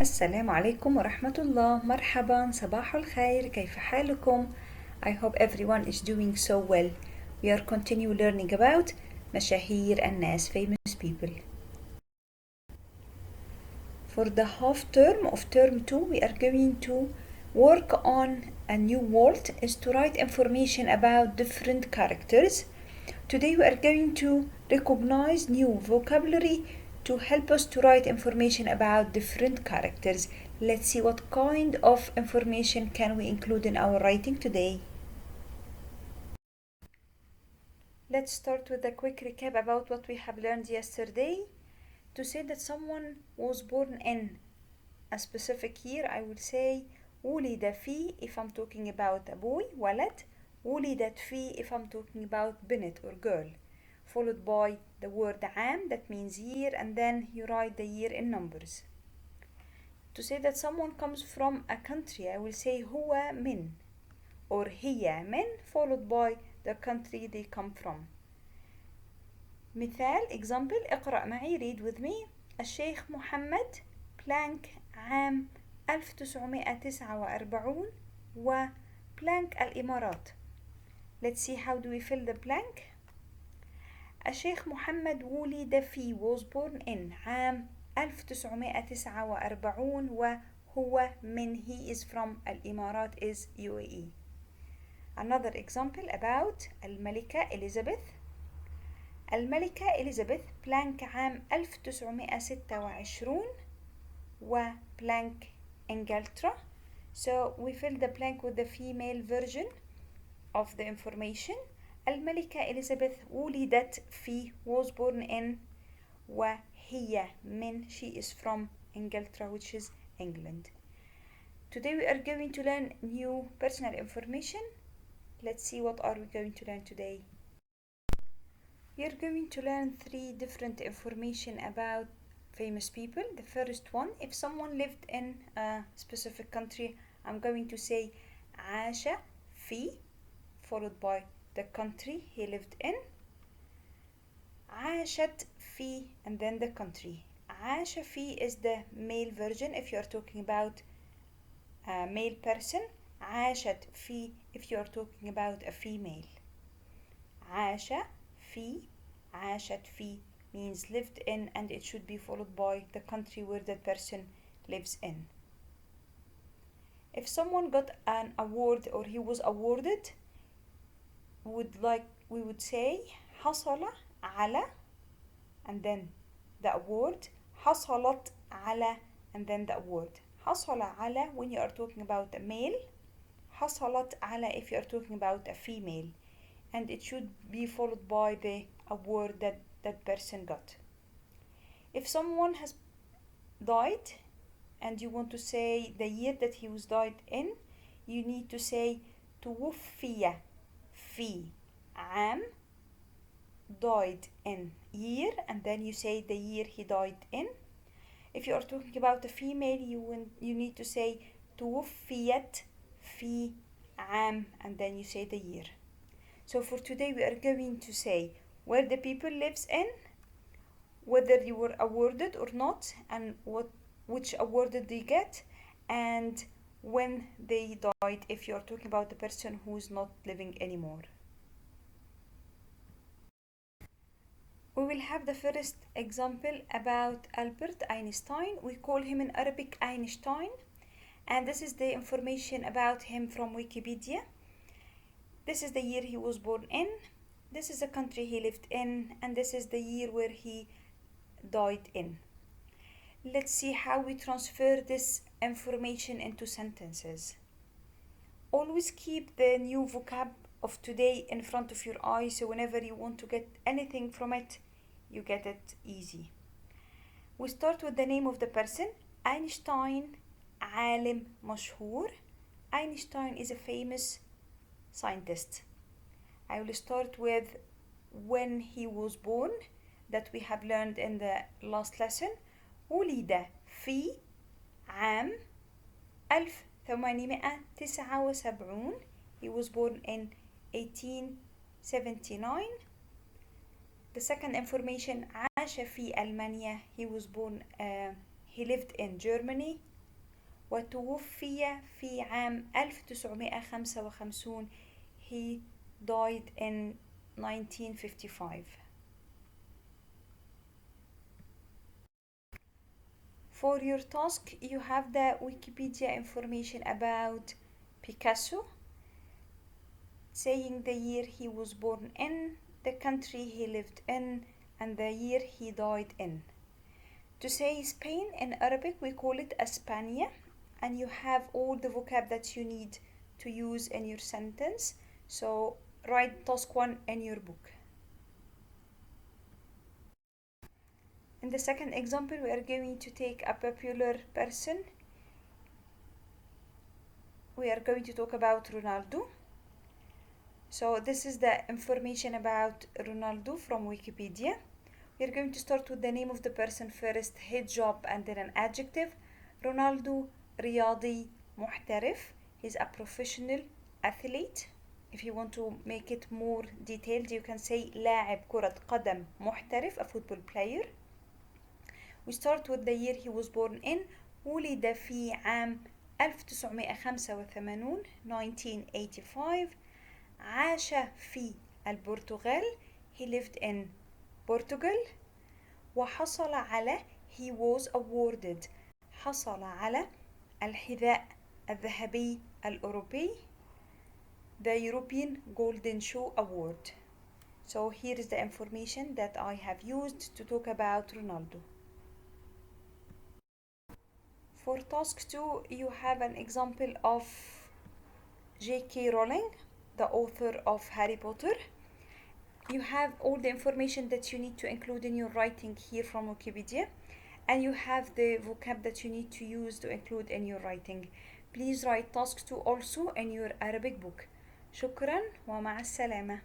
السلام عليكم ورحمة الله. مرحبا، صباح الخير، كيف حالكم؟ I hope everyone is doing so well. We are continue learning about مشاهير الناس, famous people. For the half term of term 2, we are going to work on a new word is to write information about different characters. Today we are going to recognize new vocabulary to help us to write information about different characters. Let's see what kind of information can we include in our writing today. Let's start with a quick recap about what we have learned yesterday. To say that someone was born in a specific year, I will say ولد في if I'm talking about a boy, ولد. ولدت في if I'm talking about بنت or girl. Followed by the word عام, that means year, and then you write the year in numbers. To say that someone comes from a country, I will say هو من or هي من, followed by the country they come from. مثال example اقرأ معي, read with me. الشيخ محمد بلانك عام 1949 وبلانك الإمارات. Let's see how do we fill the blank. الشيخ محمد ولد في was born in عام 1949 وهو من he is from الإمارات is UAE. Another example about الملكة إليزابيث. الملكة إليزابيث بلانك عام 1926 وبلانك إنجلترا. So we fill the blank with the female version of the information. الملكة إليزابيث ولدت في was born in وهي من she is from إنجلترا which is England. Today we are going to learn new personal information. Let's see what are we going to learn today. We are going to learn 3 different information about famous people. The first one, if someone lived in a specific country, I'm going to say عاش في followed by the country he lived in. عاشت في and then the country. عاش في is the male version if you are talking about a male person. عاشت في if you are talking about a female. عاش في, عاشت في means lived in, and it should be followed by the country where that person lives in. If someone got an award or he was awarded, we would say حصل على and then the award. حصلت على and then the award. حصل على when you are talking about a male. حصلت على if you are talking about a female. And it should be followed by the award that that person got. If someone has died and you want to say the year that he was died in, you need to say توفي في عام, died in year, and then you say the year he died in. If you are talking about a female, you need to say توفيت في عام, and then you say the year. So for today we are going to say where the people lives in, whether you were awarded or not, and which award did they get, and when they died if you are talking about the person who is not living anymore. We will have the first example about Albert Einstein. We call him in Arabic Einstein, and this is the information about him from Wikipedia. This is the year he was born in, this is the country he lived in, and this is the year where he died in. Let's see how we transfer this information into sentences. Always keep the new vocab of today in front of your eyes, so whenever you want to get anything from it, you get it easy. We start with the name of the person. Einstein, عالم مشهور. Einstein is a famous scientist. I will start with when he was born that we have learned in the last lesson. ولد في عام 1879. He was born in 1879. The second information عاش في ألمانيا. He lived in Germany وتوفي في عام 1955. He died in 1955. For your task, you have the Wikipedia information about Picasso, saying the year he was born in, the country he lived in, and the year he died in. To say Spain in Arabic, we call it España, and you have all the vocab that you need to use in your sentence. So write task 1 in your book. In the second example, we are going to take a popular person. We are going to talk about Ronaldo. So this is the information about Ronaldo from Wikipedia. We are going to start with the name of the person first, his job, and then an adjective. Ronaldo رياضي محترف. He's a professional athlete. If you want to make it more detailed, you can say لاعب كرة قدم محترف, a football player. We start with the year he was born in. ولد في عام 1985 1985. عاش في البرتغال. He lived in Portugal. وحصل على he was awarded. حصل على الحذاء الذهبي الأوروبي, the European Golden Shoe Award. So here is the information that I have used to talk about Ronaldo. For task 2, you have an example of J.K. Rowling, the author of Harry Potter. You have all the information that you need to include in your writing here from Wikipedia, and you have the vocab that you need to use to include in your writing. Please write task 2 also in your Arabic book. شكرا ومع السلامة.